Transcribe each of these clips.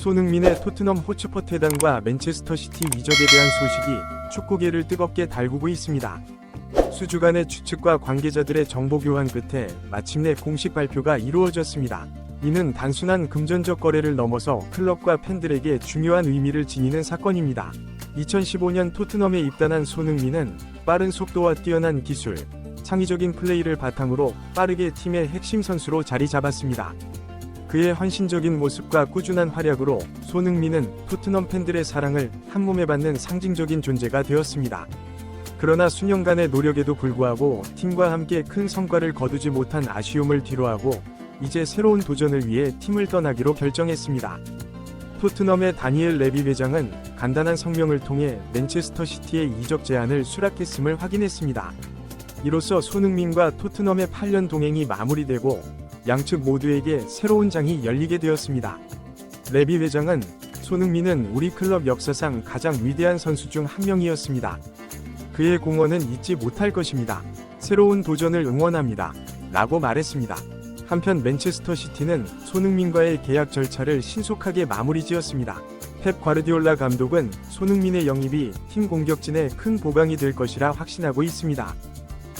손흥민의 토트넘 호츠퍼 퇴단과 맨체스터 시티 이적에 대한 소식이 축구계를 뜨겁게 달구고 있습니다. 수주간의 추측과 관계자들의 정보 교환 끝에 마침내 공식 발표가 이루어졌습니다. 이는 단순한 금전적 거래를 넘어서 클럽과 팬들에게 중요한 의미를 지니는 사건입니다. 2015년 토트넘에 입단한 손흥민은 빠른 속도와 뛰어난 기술, 창의적인 플레이를 바탕으로 빠르게 팀의 핵심 선수로 자리 잡았습니다. 그의 헌신적인 모습과 꾸준한 활약으로 손흥민은 토트넘 팬들의 사랑을 한몸에 받는 상징적인 존재가 되었습니다. 그러나 수년간의 노력에도 불구하고 팀과 함께 큰 성과를 거두지 못한 아쉬움을 뒤로하고 이제 새로운 도전을 위해 팀을 떠나기로 결정했습니다. 토트넘의 다니엘 레비 회장은 간단한 성명을 통해 맨체스터 시티의 이적 제안을 수락했음을 확인했습니다. 이로써 손흥민과 토트넘의 8년 동행이 마무리되고 양측 모두에게 새로운 장이 열리게 되었습니다. 레비 회장은 손흥민은 우리 클럽 역사상 가장 위대한 선수 중 한 명이었습니다. 그의 공헌은 잊지 못할 것입니다. 새로운 도전을 응원합니다. 라고 말했습니다. 한편 맨체스터 시티는 손흥민과의 계약 절차를 신속하게 마무리 지었습니다. 펩 과르디올라 감독은 손흥민의 영입이 팀 공격진에 큰 보강이 될 것이라 확신하고 있습니다.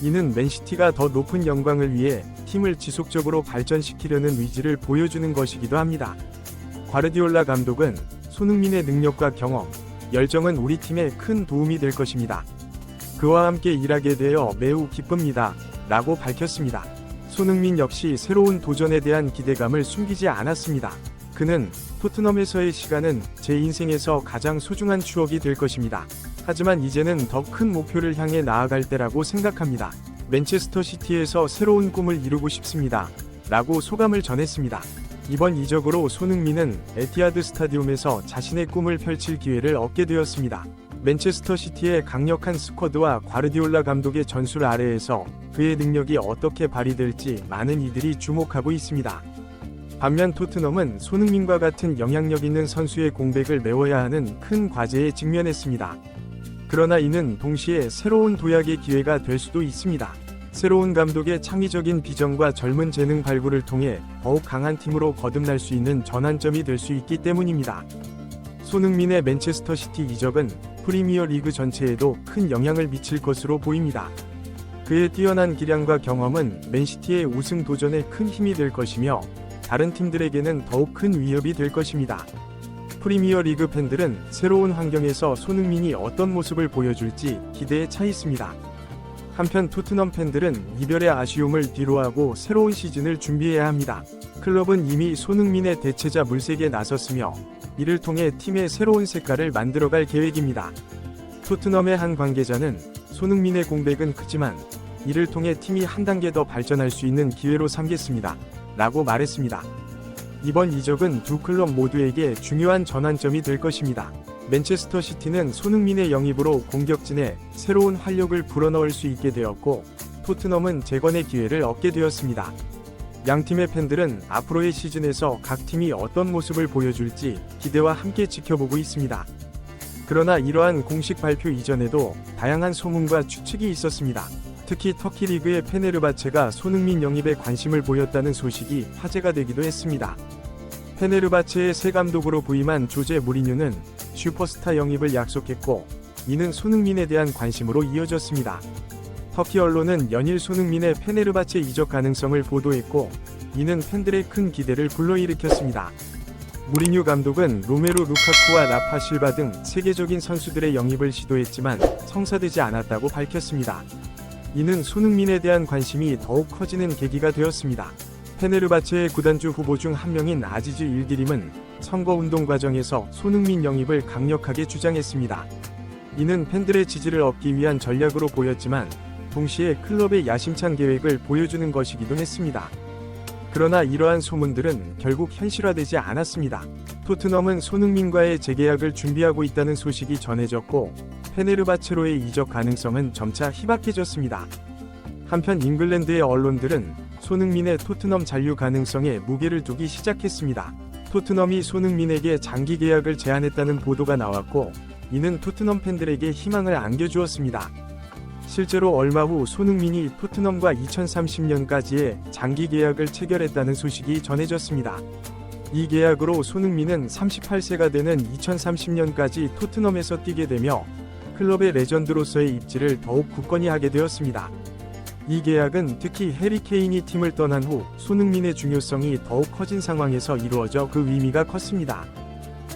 이는 맨시티가 더 높은 영광을 위해 팀을 지속적으로 발전시키려는 의지를 보여주는 것이기도 합니다. 과르디올라 감독은 손흥민의 능력과 경험, 열정은 우리 팀에 큰 도움이 될 것입니다. 그와 함께 일하게 되어 매우 기쁩니다. 라고 밝혔습니다. 손흥민 역시 새로운 도전에 대한 기대감을 숨기지 않았습니다. 그는 토트넘에서의 시간은 제 인생에서 가장 소중한 추억이 될 것입니다. 하지만 이제는 더 큰 목표를 향해 나아갈 때라고 생각합니다. 맨체스터 시티에서 새로운 꿈을 이루고 싶습니다. 라고 소감을 전했습니다. 이번 이적으로 손흥민은 에티하드 스타디움에서 자신의 꿈을 펼칠 기회를 얻게 되었습니다. 맨체스터 시티의 강력한 스쿼드와 과르디올라 감독의 전술 아래에서 그의 능력이 어떻게 발휘될지 많은 이들이 주목하고 있습니다. 반면 토트넘은 손흥민과 같은 영향력 있는 선수의 공백을 메워야 하는 큰 과제에 직면했습니다. 그러나 이는 동시에 새로운 도약의 기회가 될 수도 있습니다. 새로운 감독의 창의적인 비전과 젊은 재능 발굴을 통해 더욱 강한 팀으로 거듭날 수 있는 전환점이 될 수 있기 때문입니다. 손흥민의 맨체스터 시티 이적은 프리미어 리그 전체에도 큰 영향을 미칠 것으로 보입니다. 그의 뛰어난 기량과 경험은 맨시티의 우승 도전에 큰 힘이 될 것이며 다른 팀들에게는 더욱 큰 위협이 될 것입니다. 프리미어 리그 팬들은 새로운 환경에서 손흥민이 어떤 모습을 보여줄지 기대에 차 있습니다. 한편 토트넘 팬들은 이별의 아쉬움을 뒤로하고 새로운 시즌을 준비해야 합니다. 클럽은 이미 손흥민의 대체자 물색에 나섰으며 이를 통해 팀의 새로운 색깔을 만들어갈 계획입니다. 토트넘의 한 관계자는 손흥민의 공백은 크지만 이를 통해 팀이 한 단계 더 발전할 수 있는 기회로 삼겠습니다. 라고 말했습니다. 이번 이적은 두 클럽 모두에게 중요한 전환점이 될 것입니다. 맨체스터 시티는 손흥민의 영입으로 공격진에 새로운 활력을 불어넣을 수 있게 되었고 토트넘은 재건의 기회를 얻게 되었습니다. 양 팀의 팬들은 앞으로의 시즌에서 각 팀이 어떤 모습을 보여줄지 기대와 함께 지켜보고 있습니다. 그러나 이러한 공식 발표 이전에도 다양한 소문과 추측이 있었습니다. 특히 터키 리그의 페네르바체가 손흥민 영입에 관심을 보였다는 소식이 화제가 되기도 했습니다. 페네르바체의 새 감독으로 부임한 조제 무리뉴는 슈퍼스타 영입을 약속했고 이는 손흥민에 대한 관심으로 이어졌습니다. 터키 언론은 연일 손흥민의 페네르바체 이적 가능성을 보도했고 이는 팬들의 큰 기대를 불러일으켰습니다. 무리뉴 감독은 로메로 루카쿠와 라파 실바 등 세계적인 선수들의 영입을 시도했지만 성사되지 않았다고 밝혔습니다. 이는 손흥민에 대한 관심이 더욱 커지는 계기가 되었습니다. 페네르바체의 구단주 후보 중 한 명인 아지즈 일디림은 선거운동 과정에서 손흥민 영입을 강력하게 주장했습니다. 이는 팬들의 지지를 얻기 위한 전략으로 보였지만 동시에 클럽의 야심찬 계획을 보여주는 것이기도 했습니다. 그러나 이러한 소문들은 결국 현실화되지 않았습니다. 토트넘은 손흥민과의 재계약을 준비하고 있다는 소식이 전해졌고 페네르바체로의 이적 가능성은 점차 희박해졌습니다. 한편 잉글랜드의 언론들은 손흥민의 토트넘 잔류 가능성에 무게를 두기 시작했습니다. 토트넘이 손흥민에게 장기 계약을 제안했다는 보도가 나왔고 이는 토트넘 팬들에게 희망을 안겨주었습니다. 실제로 얼마 후 손흥민이 토트넘과 2030년까지의 장기 계약을 체결했다는 소식이 전해졌습니다. 이 계약으로 손흥민은 38세가 되는 2030년까지 토트넘에서 뛰게 되며 클럽의 레전드로서의 입지를 더욱 굳건히 하게 되었습니다. 이 계약은 특히 해리 케인이 팀을 떠난 후 손흥민의 중요성이 더욱 커진 상황에서 이루어져 그 의미가 컸습니다.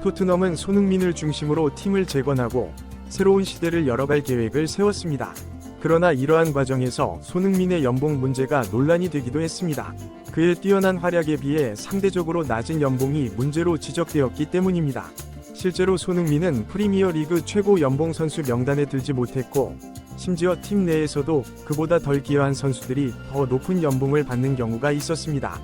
토트넘은 손흥민을 중심으로 팀을 재건하고 새로운 시대를 열어갈 계획을 세웠습니다. 그러나 이러한 과정에서 손흥민의 연봉 문제가 논란이 되기도 했습니다. 그의 뛰어난 활약에 비해 상대적으로 낮은 연봉이 문제로 지적되었기 때문입니다. 실제로 손흥민은 프리미어리그 최고 연봉 선수 명단에 들지 못했고 심지어 팀 내에서도 그보다 덜 기여한 선수들이 더 높은 연봉을 받는 경우가 있었습니다.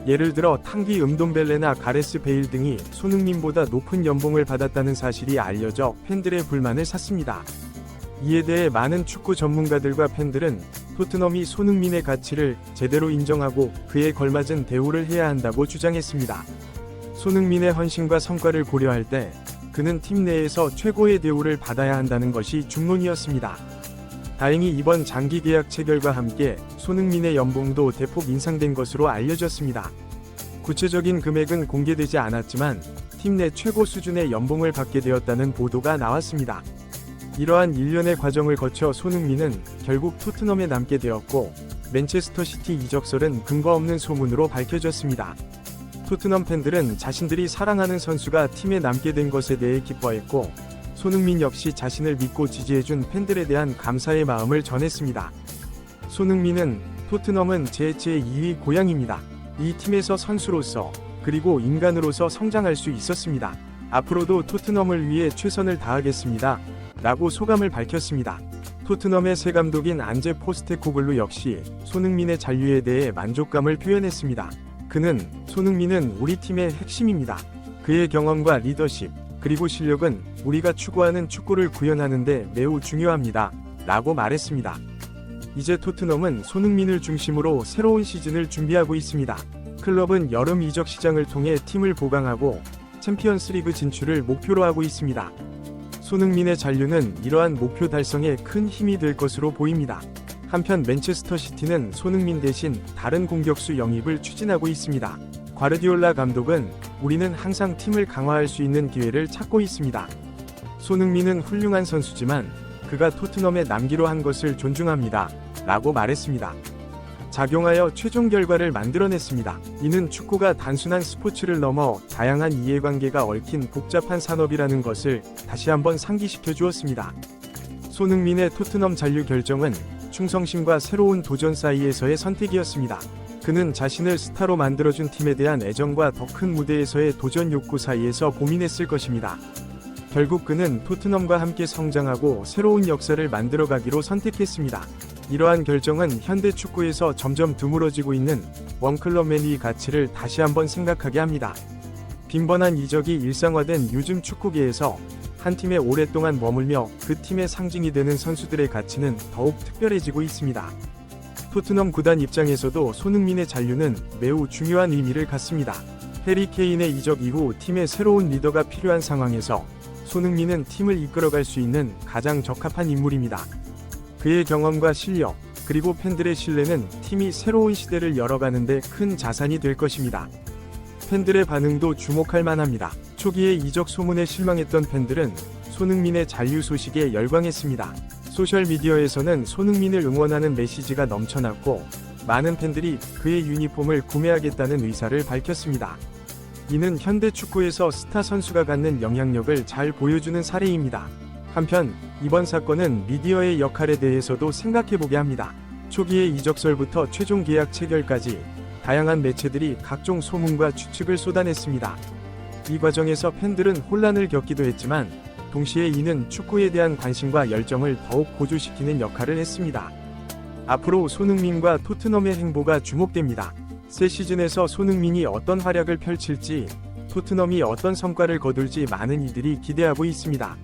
예를 들어 탕귀 음돔벨레나 가레스 베일 등이 손흥민보다 높은 연봉을 받았다는 사실이 알려져 팬들의 불만을 샀습니다. 이에 대해 많은 축구 전문가들과 팬들은 토트넘이 손흥민의 가치를 제대로 인정하고 그에 걸맞은 대우를 해야 한다고 주장했습니다. 손흥민의 헌신과 성과를 고려할 때 그는 팀 내에서 최고의 대우를 받아야 한다는 것이 중론이었습니다. 다행히 이번 장기 계약 체결과 함께 손흥민의 연봉도 대폭 인상된 것으로 알려졌습니다. 구체적인 금액은 공개되지 않았지만 팀 내 최고 수준의 연봉을 받게 되었다는 보도가 나왔습니다. 이러한 일련의 과정을 거쳐 손흥민은 결국 토트넘에 남게 되었고 맨체스터 시티 이적설은 근거 없는 소문으로 밝혀졌습니다. 토트넘 팬들은 자신들이 사랑하는 선수가 팀에 남게 된 것에 대해 기뻐했고 손흥민 역시 자신을 믿고 지지해준 팬들에 대한 감사의 마음을 전했습니다. 손흥민은 토트넘은 제 제2의 고향입니다. 이 팀에서 선수로서 그리고 인간으로서 성장할 수 있었습니다. 앞으로도 토트넘을 위해 최선을 다하겠습니다. 라고 소감을 밝혔습니다. 토트넘의 새 감독인 안제 포스테코글루 역시 손흥민의 잔류에 대해 만족감을 표현했습니다. 그는 손흥민은 우리 팀의 핵심입니다. 그의 경험과 리더십, 그리고 실력은 우리가 추구하는 축구를 구현하는 데 매우 중요합니다. 라고 말했습니다. 이제 토트넘은 손흥민을 중심으로 새로운 시즌을 준비하고 있습니다. 클럽은 여름 이적 시장을 통해 팀을 보강하고 챔피언스리그 진출을 목표로 하고 있습니다. 손흥민의 잔류는 이러한 목표 달성에 큰 힘이 될 것으로 보입니다. 한편 맨체스터 시티는 손흥민 대신 다른 공격수 영입을 추진하고 있습니다. 과르디올라 감독은 우리는 항상 팀을 강화할 수 있는 기회를 찾고 있습니다. 손흥민은 훌륭한 선수지만 그가 토트넘에 남기로 한 것을 존중합니다. 라고 말했습니다. 작용하여 최종 결과를 만들어냈습니다. 이는 축구가 단순한 스포츠를 넘어 다양한 이해관계가 얽힌 복잡한 산업이라는 것을 다시 한번 상기시켜 주었습니다. 손흥민의 토트넘 잔류 결정은 충성심과 새로운 도전 사이에서의 선택이었습니다. 그는 자신을 스타로 만들어준 팀에 대한 애정과 더 큰 무대에서의 도전 욕구 사이에서 고민했을 것입니다. 결국 그는 토트넘과 함께 성장하고 새로운 역사를 만들어가기로 선택했습니다. 이러한 결정은 현대 축구에서 점점 드물어지고 있는 원클럽맨의 가치를 다시 한번 생각하게 합니다. 빈번한 이적이 일상화된 요즘 축구계에서 한 팀에 오랫동안 머물며 그 팀의 상징이 되는 선수들의 가치는 더욱 특별해지고 있습니다. 토트넘 구단 입장에서도 손흥민의 잔류는 매우 중요한 의미를 갖습니다. 해리 케인의 이적 이후 팀의 새로운 리더가 필요한 상황에서 손흥민은 팀을 이끌어갈 수 있는 가장 적합한 인물입니다. 그의 경험과 실력, 그리고 팬들의 신뢰는 팀이 새로운 시대를 열어가는 데 큰 자산이 될 것입니다. 팬들의 반응도 주목할 만합니다. 초기에 이적 소문에 실망했던 팬들은 손흥민의 잔류 소식에 열광했습니다. 소셜미디어에서는 손흥민을 응원하는 메시지가 넘쳐났고 많은 팬들이 그의 유니폼을 구매하겠다는 의사를 밝혔습니다. 이는 현대 축구에서 스타 선수가 갖는 영향력을 잘 보여주는 사례입니다. 한편 이번 사건은 미디어의 역할에 대해서도 생각해보게 합니다. 초기의 이적설부터 최종 계약 체결까지 다양한 매체들이 각종 소문과 추측을 쏟아냈습니다. 이 과정에서 팬들은 혼란을 겪기도 했지만 동시에 이는 축구에 대한 관심과 열정을 더욱 고조시키는 역할을 했습니다. 앞으로 손흥민과 토트넘의 행보가 주목됩니다. 새 시즌에서 손흥민이 어떤 활약을 펼칠지, 토트넘이 어떤 성과를 거둘지 많은 이들이 기대하고 있습니다.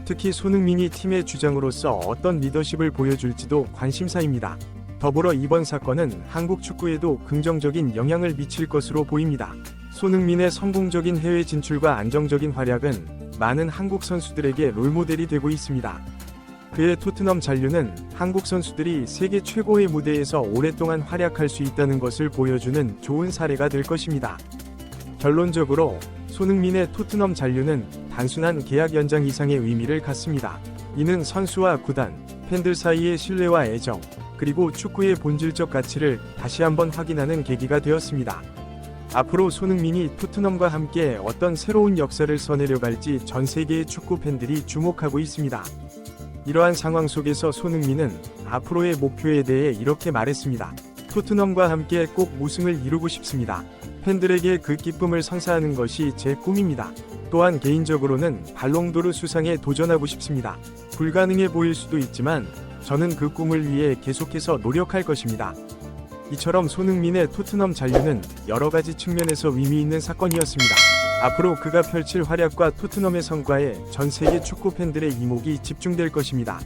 특히 손흥민이 팀의 주장으로서 어떤 리더십을 보여줄지도 관심사입니다. 더불어 이번 사건은 한국 축구에도 긍정적인 영향을 미칠 것으로 보입니다. 손흥민의 성공적인 해외 진출과 안정적인 활약은 많은 한국 선수들에게 롤모델이 되고 있습니다. 그의 토트넘 잔류는 한국 선수들이 세계 최고의 무대에서 오랫동안 활약할 수 있다는 것을 보여주는 좋은 사례가 될 것입니다. 결론적으로 손흥민의 토트넘 잔류는 단순한 계약 연장 이상의 의미를 갖습니다. 이는 선수와 구단, 팬들 사이의 신뢰와 애정, 그리고 축구의 본질적 가치를 다시 한번 확인하는 계기가 되었습니다. 앞으로 손흥민이 토트넘과 함께 어떤 새로운 역사를 써내려 갈지 전 세계의 축구 팬들이 주목하고 있습니다. 이러한 상황 속에서 손흥민은 앞으로의 목표에 대해 이렇게 말했습니다. 토트넘과 함께 꼭 우승을 이루고 싶습니다. 팬들에게 그 기쁨을 선사하는 것이 제 꿈입니다. 또한 개인적으로는 발롱도르 수상에 도전하고 싶습니다. 불가능해 보일 수도 있지만 저는 그 꿈을 위해 계속해서 노력할 것입니다. 이처럼 손흥민의 토트넘 잔류는 여러 가지 측면에서 의미 있는 사건이었습니다. 앞으로 그가 펼칠 활약과 토트넘의 성과에 전 세계 축구 팬들의 이목이 집중될 것입니다.